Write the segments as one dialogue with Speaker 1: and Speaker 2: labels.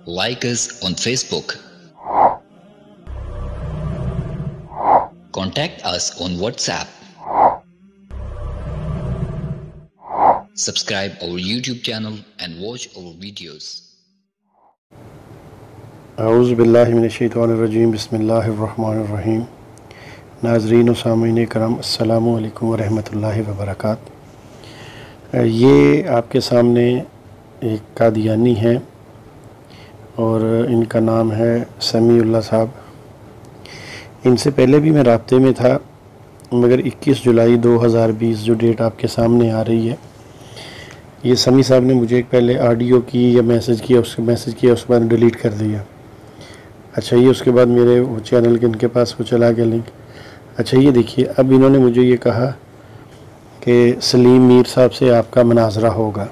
Speaker 1: Like us on Facebook. Contact us on WhatsApp. Subscribe our YouTube channel and watch our videos.
Speaker 2: औज़ु बिल्लाहि मिनश्शैतानिर्रजीम बिस्मिल्लाहिर्रहमानिर्रहीम। नाज़रीन व सामीन करम अस्सलामु अलैकुम व रहमतुल्लाहि व बरकात। ये आपके सामने एक कादियानी है और इनका नाम है समीउल्लाह साहब। इनसे पहले भी मैं राब्ते में था, मगर 21 जुलाई 2020 जो डेट आपके सामने आ रही है, ये समी साहब ने मुझे एक पहले ऑडियो की या मैसेज किया, उसके बाद डिलीट कर दिया। अच्छा, ये उसके बाद मेरे वो चैनल के इनके पास वो चला गया लिंक। अच्छा, ये देखिए, अब इन्होंने मुझे ये कहा कि सलीम मीर साहब से आपका मुनाजरा होगा।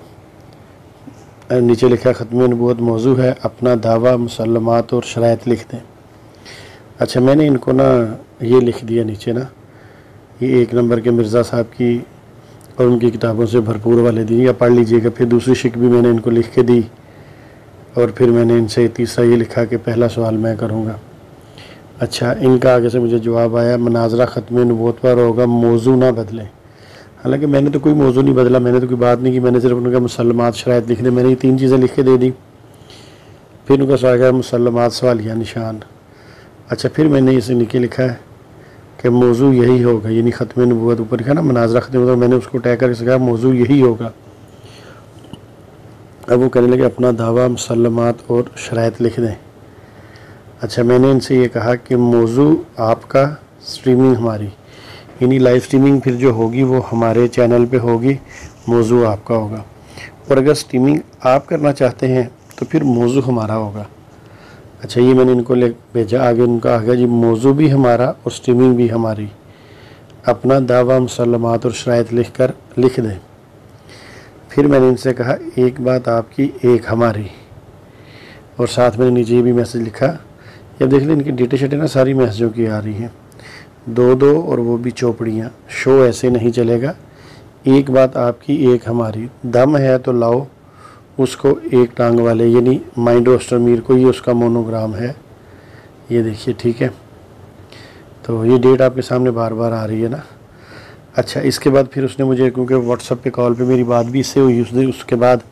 Speaker 2: नीचे लिखा ख़त्म नबूवत मौजू है, अपना दावा, मुसल्लमात और शराइत लिख दें। अच्छा, मैंने इनको ना ये लिख दिया नीचे ना, ये 1 नंबर के मिर्ज़ा साहब की और उनकी किताबों से भरपूर वाले दी, या पढ़ लीजिएगा। फिर दूसरी शिक भी मैंने इनको लिख के दी और फिर मैंने इनसे तीसरा ये लिखा कि पहला सवाल मैं करूँगा। अच्छा, इनका आगे से मुझे जवाब आया, मुनाजरा ख़त्म नबूवत पर होगा, मौजू ना बदलें। हालांकि मैंने तो कोई मौजू नहीं बदला, मैंने तो कोई बात नहीं की, मैंने सिर्फ उनका मुसल्लमात शराइत लिख दे, मैंने ये 3 चीज़ें लिख के दे दी। फिर उनका सवाल है मुसल्लमात सवालिया निशान। अच्छा, फिर मैंने इसे नीचे लिखा है कि मौजू यही होगा, यानी ख़त्म नबूवत ऊपर लिखा ना मुनाजरा ख़त्म नबूवत, मैंने उसको टैग करके कहा मौजू यही होगा। अब वो कहने लगे अपना दावा, मुसल्लमात और शराइत लिख दें। अच्छा, मैंने इनसे ये कहा कि मौजू आपका, स्ट्रीमिंग हमारी, यानी लाइव स्ट्रीमिंग फिर जो होगी वो हमारे चैनल पे होगी, मौजू आपका होगा। और अगर स्ट्रीमिंग आप करना चाहते हैं तो फिर मौजू हमारा होगा। अच्छा, ये मैंने इनको ले भेजा, आगे उनका आ गया जी, मौजू भी हमारा और स्ट्रीमिंग भी हमारी, अपना दावा, मुसल्लमात और शराइत लिख दें। फिर मैंने इनसे कहा एक बात आपकी, एक हमारी, और साथ मैंने नीचे ये भी मैसेज लिखा। अब देख लें, इनकी डेटे शेटें ना सारी मैसेजों की आ रही हैं, 2-2 और वो भी चौपड़ियाँ। शो ऐसे नहीं चलेगा, एक बात आपकी, एक हमारी, दम है तो लाओ उसको एक टांग वाले, यानी माइंड रोस्टर मीर को, ये उसका मोनोग्राम है, ये देखिए, ठीक है। तो ये डेट आपके सामने बार बार आ रही है ना। अच्छा, इसके बाद फिर उसने मुझे, क्योंकि व्हाट्सएप पे कॉल पे मेरी बात भी इससे हुई उसके बाद,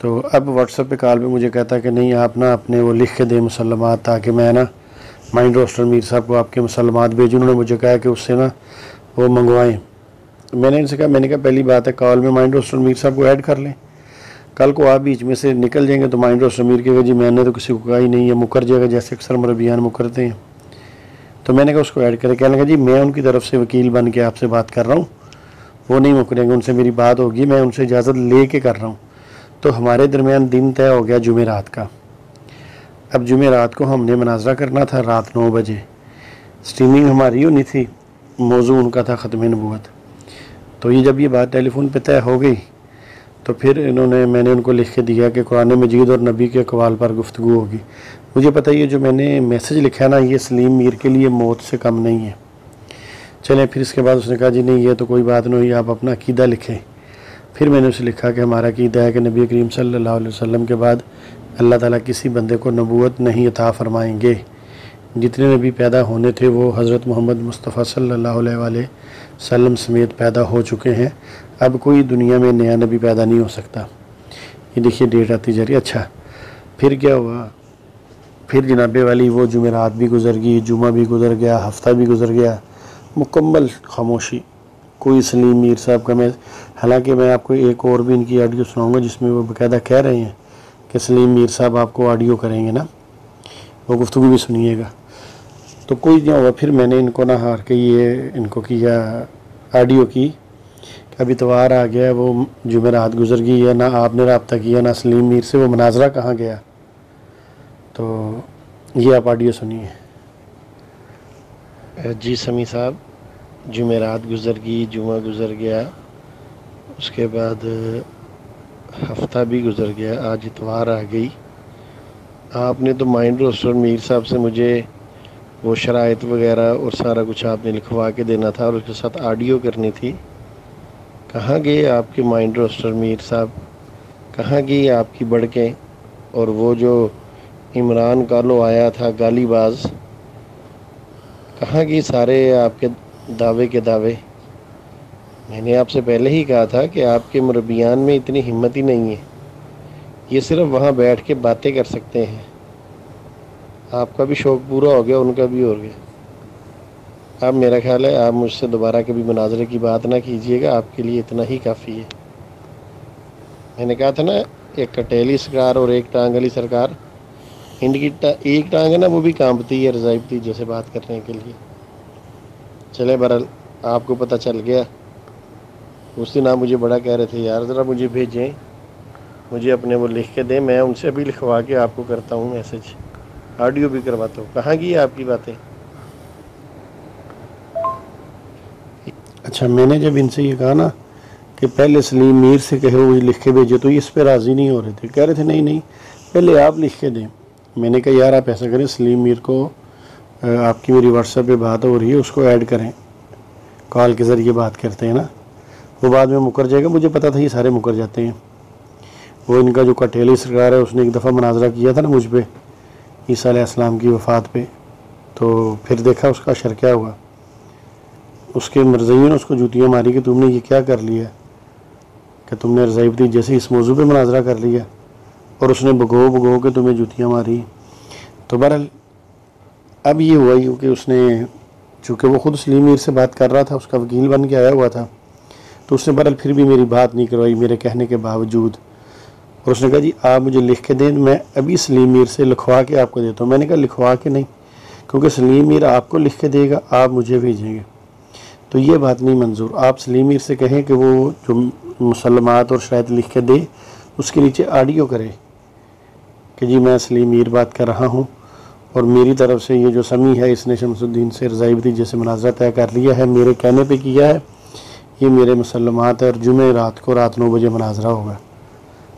Speaker 2: तो अब व्हाट्सएप पे कॉल पे मुझे कहता कि नहीं, आप ना अपने वो लिख के दें मुसल्लमात, ताकि मैं ना माइंड रोस्टर मीर साहब को आपके मुसल्लमात भेजूँ। उन्होंने मुझे कहा कि उससे ना वो मंगवाएं। मैंने इनसे कहा, मैंने कहा पहली बात है, कॉल में माइंड रोस्टर मीर साहब को ऐड कर लें। कल को आप बीच में से निकल जाएंगे तो माइंड रोस्टर मीर कहेगा जी मैंने तो किसी को कहा ही नहीं है, मुकर जाएगा, जैसे अक्सर मुरब्बियान मुकरते हैं। तो मैंने कहा उसको ऐड करें। कहने लगा जी मैं उनकी तरफ से वकील बन के आपसे बात कर रहा हूँ, वो नहीं मुकरेंगे, उनसे मेरी बात होगी, मैं उनसे इजाज़त ले के कर रहा हूँ। तो हमारे दरमियान दिन तय हो गया जुमेरात का। अब जुमेरात को हमने मुनाजरा करना था रात 9 बजे, स्ट्रीमिंग हमारी होनी थी, मौजू उनका था ख़त्म नबूवत। तो ये जब ये बात टेलीफोन पे तय हो गई तो फिर मैंने उनको लिख के दिया कि कुरान मजीद और नबी के अक़वाल पर गुफ्तगू होगी। मुझे पता है ये जो मैंने मैसेज लिखा है ना, ये सलीम मीर के लिए मौत से कम नहीं है। चलें, फिर इसके बाद उसने कहा जी नहीं, ये तो कोई बात नहीं, आप अपना अक़ीदा लिखें। फिर मैंने उसे लिखा कि हमारा अक़ीदा है कि नबी करीम सल्लल्लाहु अलैहि वसल्लम के बाद अल्लाह ताला किसी बंदे को नबूवत नहीं अता फरमाएंगे। जितने नबी पैदा होने थे वो हज़रत मोहम्मद मुस्तफ़ा सल्लल्लाहु अलैहि वसल्लम समेत पैदा हो चुके हैं, अब कोई दुनिया में नया नबी पैदा नहीं हो सकता। ये देखिए डेट आती जा रही है। अच्छा, फिर क्या हुआ, फिर जनाबे वाली वो जुमेरात भी गुजर गई, जुमा भी गुजर गया, हफ्ता भी गुजर गया, मुकम्मल खामोशी, कोई सलीम मीर साहब का मैं, हालांकि मैं आपको एक और भी इनकी ऑडियो सुनाऊंगा जिसमें वो बाकायदा कह रहे हैं कि सलीम मीर साहब आपको ऑडियो करेंगे ना, वो गुफ्तगू भी सुनिएगा। तो कोई नहीं हुआ, फिर मैंने इनको ना हार के ये इनको किया ऑडियो की, अब इतवार आ गया, वो जुमेरात गुजर गई है, ना आपने रब्ता किया ना सलीम मीर से, वो मुनाजरा कहाँ गया। तो ये आप ऑडियो सुनिए। जी समी साहब, जुमेरात गुजर गई, जुमा गुजर गया, उसके बाद हफ्ता भी गुजर गया, आज इतवार आ गई। आपने तो माइंड रोस्टर मीर साहब से मुझे वो शराइत वगैरह और सारा कुछ आपने लिखवा के देना था और उसके साथ ऑडियो करनी थी। कहाँ गए आपके माइंड रोस्टर मीर साहब, कहाँ गई आपकी बड़कें और वो जो इमरान कालो आया था गालीबाज, कहाँ की सारे आपके दावे के दावे। मैंने आपसे पहले ही कहा था कि आपके मुरब्बियान में इतनी हिम्मत ही नहीं है, ये सिर्फ वहाँ बैठ के बातें कर सकते हैं। आपका भी शौक़ पूरा हो गया, उनका भी हो गया। अब मेरा ख्याल है आप मुझसे दोबारा कभी मुनाजरे की बात ना कीजिएगा, आपके लिए इतना ही काफ़ी है। मैंने कहा था ना, एक कटेली सरकार और एक टांग वाली सरकार, इनकी एक टांग है ना, वो भी कांपती है रज़ाइबती जैसे बात करने के लिए। चले बहरहाल आपको पता चल गया। उस दिन आप मुझे बड़ा कह रहे थे यार ज़रा मुझे भेजें, मुझे अपने वो लिख के दें, मैं उनसे भी लिखवा के आपको करता हूँ मैसेज, ऑडियो भी करवाता हूँ। कहाँ की है आपकी बातें? अच्छा, मैंने जब इनसे ये कहा ना कि पहले सलीम मीर से कहो मुझे लिख के भेजो, तो ये इस पर राज़ी नहीं हो रहे थे, कह रहे थे नहीं नहीं पहले आप लिख के दें। मैंने कहा यार आप ऐसा करें, सलीम मीर को आपकी मेरी व्हाट्सएप पे बात हो रही है, उसको ऐड करें, कॉल के ज़रिए बात करते हैं ना, वो बाद में मुकर जाएगा। मुझे पता था ये सारे मुकर जाते हैं। वो इनका जो कटेली सरकार है उसने एक दफ़ा मुनाजरा किया था ना मुझ पर ईसा अलैहिस्सलाम की वफ़ात पे, तो फिर देखा उसका असर क्या हुआ। उसके मरज़इयों ने उसको जूतियाँ मारी कि तुमने ये क्या कर लिया, कि तुमने रज़ाइबती जैसे इस मौजू पे मुनाजरा कर लिया, और उसने भगो के तुम्हें जूतियाँ मारी। तो बहरहाल अब ये हुआ यूँ कि उसने, चूँकि वो ख़ुद सलीम मीर से बात कर रहा था, उसका वकील बन के आया हुआ था, तो उसने बहरहाल फिर भी मेरी बात नहीं करवाई मेरे कहने के बावजूद। और उसने कहा जी आप मुझे लिख के दें, मैं अभी सलीम मीर से लिखवा के आपको देता हूँ। मैंने कहा लिखवा के नहीं, क्योंकि सलीम मीर आपको लिख के देगा, आप मुझे भेजेंगे, तो ये बात नहीं मंजूर। आप सलीम मीर से कहें कि वो जो मुसल्लमात और शराइत लिख के दे, उसके नीचे ऑडियो करे कि जी मैं सलीम मीर बात कर रहा हूँ, और मेरी तरफ से ये जो समी है इसने शमसुद्दीन से रज़ाइबती जैसे मुनाजरा तय कर लिया है, मेरे कहने पे किया है, ये मेरे मुसल्लमात है, और जुमे रात को रात 9 बजे मुनाजरा होगा।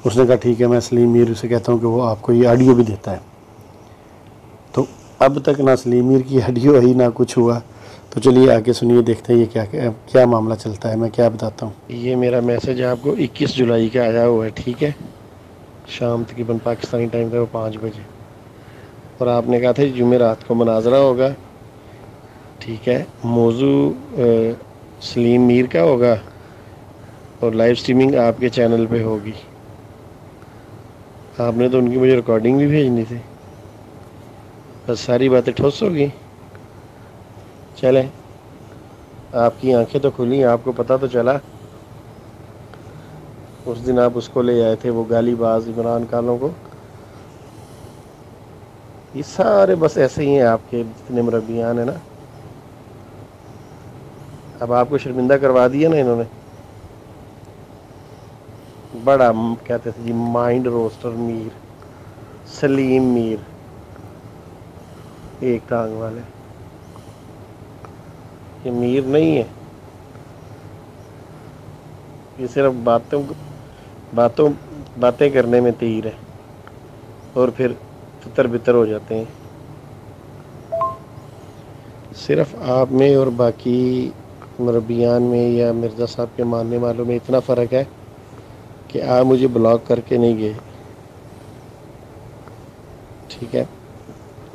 Speaker 2: उसने कहा ठीक है, मैं सलीम मीर से कहता हूँ कि वो आपको ये ऑडियो भी देता है। तो अब तक ना सलीम मीर की ऑडियो आई ना कुछ हुआ। तो चलिए आगे सुनिए, देखते हैं ये क्या मामला चलता है, मैं क्या बताता हूँ। ये मेरा मैसेज आपको 21 जुलाई का आया हुआ है, ठीक है, शाम तकरीबन पाकिस्तानी टाइम था वो 5 बजे, और आपने कहा था जुमे रात को मुनाजरा होगा, ठीक है, मौजू सलीम मीर का होगा और लाइव स्ट्रीमिंग आपके चैनल पे होगी। आपने तो उनकी मुझे रिकॉर्डिंग भी भेजनी थी, बस सारी बातें ठोस हो गई। चले, आपकी आंखें तो खुली, आपको पता तो चला। उस दिन आप उसको ले आए थे, वो गालीबाज इमरान कालों को। ये सारे बस ऐसे ही हैं आपके जितने मुरब्बियान है ना। अब आपको शर्मिंदा करवा दिया ना इन्होंने। बड़ा कहते थे जी माइंड रोस्टर मीर, सलीम मीर, एक टांग वाले। ये मीर नहीं है, ये सिर्फ बातें करने में तीर है, और फिर तितर बितर हो जाते हैं। सिर्फ आप में और बाकी मुरब्बियान में या मिर्ज़ा साहब के मानने वालों में इतना फ़र्क है कि आप मुझे ब्लॉक करके नहीं गए, ठीक है।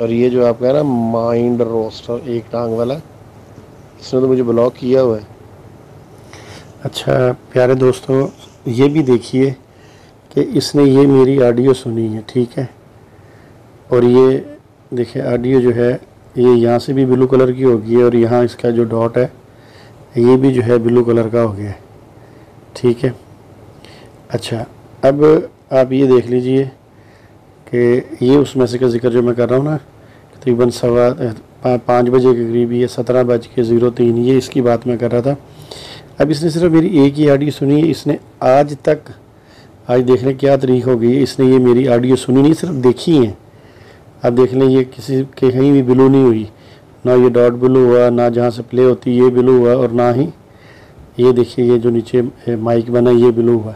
Speaker 2: और ये जो आपका है ना माइंड रोस्टर एक टांग वाला, इसने तो मुझे ब्लॉक किया हुआ है। अच्छा प्यारे दोस्तों, ये भी देखिए कि इसने ये मेरी ऑडियो सुनी है, ठीक है, और ये देखिए ऑडियो जो है ये यहाँ से भी ब्लू कलर की होगी, और यहाँ इसका जो डॉट है ये भी जो है ब्लू कलर का हो गया है, ठीक है। अच्छा, अब आप ये देख लीजिए कि ये उस मैसेज का जिक्र जो मैं कर रहा हूँ ना, तकरीबन 5 बजे के करीब, ये 17:03 ये इसकी बात मैं कर रहा था। अब इसने सिर्फ मेरी एक ही ऑडियो सुनी है, इसने आज तक, आज देख लें क्या तारीख हो गई है, इसने ये मेरी ऑडियो सुनी नहीं, सिर्फ देखी है। अब देख लें ये किसी के कहीं भी ब्लू नहीं हुई, ना ये डॉट ब्लू हुआ, ना जहाँ से प्ले होती ये ब्लू हुआ, और ना ही ये देखिए ये जो नीचे माइक बना ये ब्लू हुआ,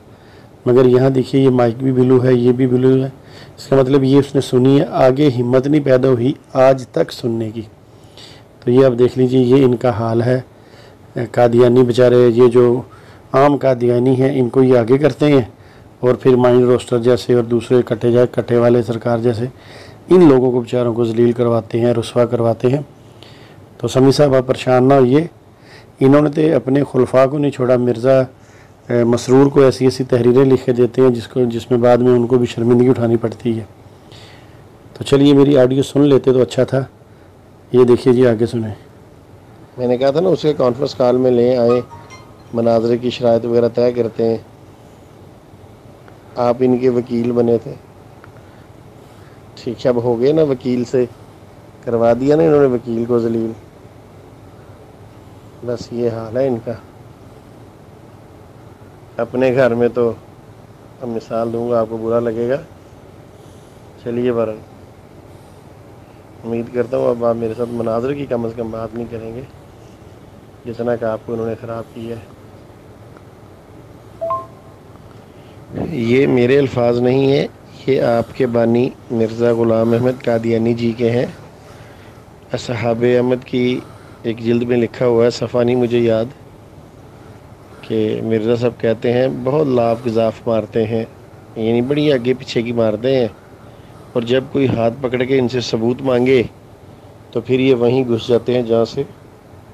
Speaker 2: मगर यहाँ देखिए ये माइक भी ब्लू है, ये भी ब्लू है। इसका मतलब ये उसने सुनी है, आगे हिम्मत नहीं पैदा हुई आज तक सुनने की। तो ये अब देख लीजिए ये इनका हाल है। कादियानी बेचारे, ये जो आम कादियानी हैं, इनको ये आगे करते हैं, और फिर माइंड रोस्टर जैसे और दूसरे कट्टे वाले सरकार जैसे इन लोगों को बेचारों को जलील करवाते हैं, रुसवा करवाते हैं। तो समी साहब आप परेशान ना होइए, इन्होंने तो अपने खुलफा को नहीं छोड़ा, मिर्ज़ा मसरूर को ऐसी ऐसी तहरीरें लिख के देते हैं जिसमें बाद में उनको भी शर्मिंदगी उठानी पड़ती है। तो चलिए मेरी ऑडियो सुन लेते तो अच्छा था। ये देखिए जी, आगे सुने।
Speaker 3: मैंने कहा था ना उसके कॉन्फ्रेंस कॉल में ले आए, मनाजरे की शराइत वगैरह तय करते हैं। आप इनके वकील बने थे, ठीक है, अब हो गए ना, वकील से करवा दिया ना इन्होंने वकील को जलील। बस ये हाल है इनका। अपने घर में तो अब मिसाल दूंगा, आपको बुरा लगेगा। चलिए वरन उम्मीद करता हूँ अब आप मेरे साथ मनाजरे की कम से कम बात नहीं करेंगे जितना कि आपको उन्होंने ख़राब किया है। ये मेरे अल्फाज नहीं है, ये आपके बानी मिर्ज़ा ग़ुलाम अहमद कादियानी जी के हैं। असहाब अहमद की एक जिल्द में लिखा हुआ है, सफ़ा नहीं मुझे याद, कि मिर्ज़ा साहब कहते हैं बहुत लाफ गज़ाफ मारते हैं, यानी बड़ी आगे पीछे की मारते हैं, और जब कोई हाथ पकड़ के इनसे सबूत मांगे तो फिर ये वहीं घुस जाते हैं जहाँ से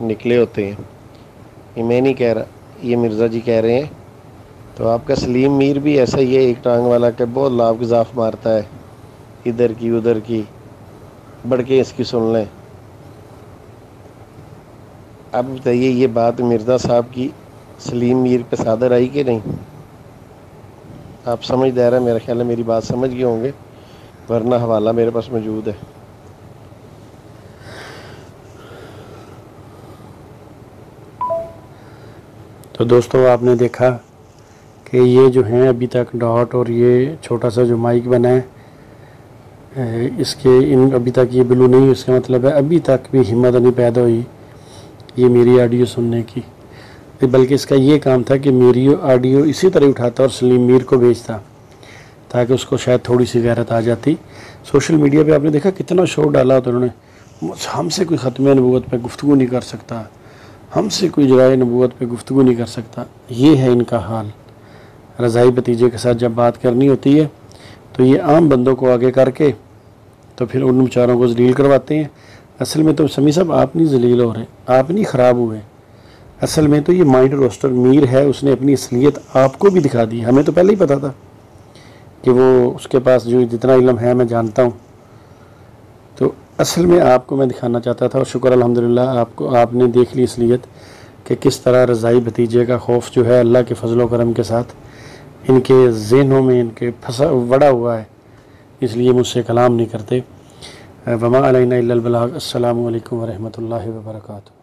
Speaker 3: निकले होते हैं। ये मैं नहीं कह रहा, ये मिर्ज़ा जी कह रहे हैं। तो आपका सलीम मीर भी ऐसा ही है, एक टांग वाला का, बहुत लाफ गज़ाफ मारता है, इधर की उधर की, बढ़ के इसकी सुन लें। अब बताइए ये बात मिर्ज़ा साहब की सलीम मीर पे सादर आई कि नहीं? आप समझदार हैं, मेरा ख्याल है मेरी बात समझ गए होंगे, वरना हवाला मेरे पास मौजूद है।
Speaker 2: तो दोस्तों आपने देखा कि ये जो हैं अभी तक डॉट और ये छोटा सा जो माइक बना है, इसके इन अभी तक ये ब्लू नहीं, इसका मतलब है अभी तक भी हिम्मत नहीं पैदा हुई ये मेरी ऑडियो सुनने की, बल्कि इसका ये काम था कि मेरी ऑडियो इसी तरह उठाता और सलीम मीर को भेजता ताकि उसको शायद थोड़ी सी गैरत आ जाती। सोशल मीडिया पे आपने देखा कितना शोर डाला तो उन्होंने, हमसे कोई ख़त्म नबूवत पे गुफ्तगू नहीं कर सकता, हमसे कोई जराए नबूवत पे गुफ्तगू नहीं कर सकता। ये है इनका हाल। रज़ाई भतीजे के साथ जब बात करनी होती है तो ये आम बंदों को आगे करके तो फिर उन बेचारों को जलील करवाते हैं। असल में तो समी साहब आप नहीं जलील हो रहे, आप नहीं ख़राब हुए। असल में तो ये माइंड रोस्टर मीर है, उसने अपनी असलियत आपको भी दिखा दी। हमें तो पहले ही पता था कि वो उसके पास जो जितना इल्म है मैं जानता हूँ। तो असल में आपको मैं दिखाना चाहता था, और शुक्र अल्हम्दुलिल्लाह आपको आपने देख ली असलियत कि किस तरह रज़ाई भतीजे का खौफ जो है अल्लाह के फजल व करम के साथ इनके ज़हनों में इनके फंसा वड़ा हुआ है, इसलिए मुझसे कलाम नहीं करते। वमा अलैना इल्लल बलाग। अस्सलामु अलैकुम व रहमतुल्लाहि व बरकातुहू।